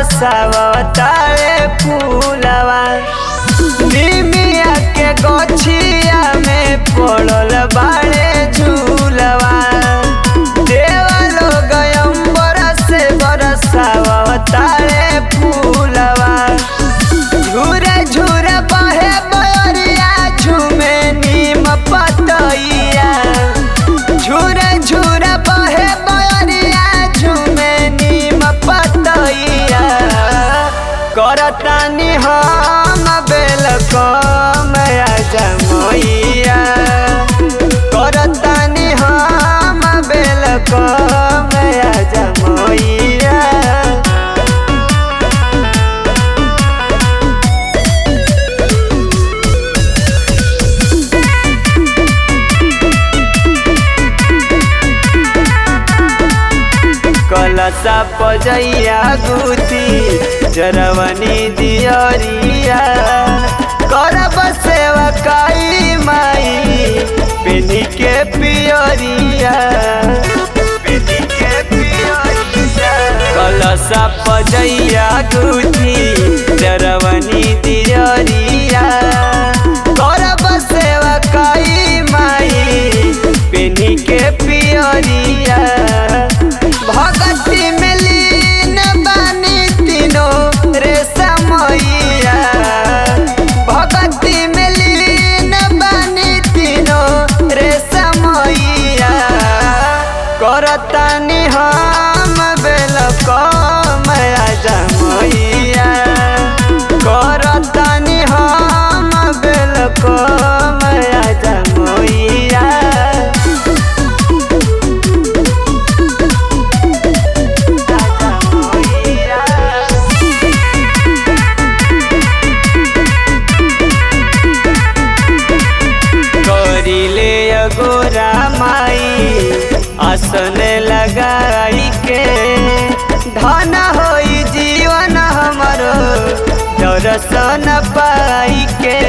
बरसावतारे फूलवा। निमिया के गछिया में पड़ल बाड़े झूलवा। देवा लोग अंबर से बरसावतारे फूलवा। झूरे झूरे बहे बयरिया झूमे नीम पतइया। झूरे झूरे बहे बयरिया झूमे नीम पतइया। करतानी हम बेलकम आजा मैया। करतानी हम बेलकम आजा मैया। कलसा पजैया गुथी जरवनी दियरिया। करब सेवा काई माई पेनी के पियरिया। कलसा पजैया गुथी जरवनी दियरिया। करब सेवा काई माई पेनी के पियरिया। भगती में लीन बानी तीनों रे समैया। भगती में लीन बानी तीनों रे समैया। करतानी हम बेलकम आजा मैया। करतानी हम बेलकम आजा मैया। गोरा माई आसन लगाई के। धन होई जीवन हमरो दर्शन पाई के।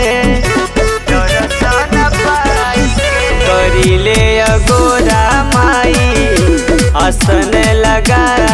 करिले गोरा माई आसन लगाई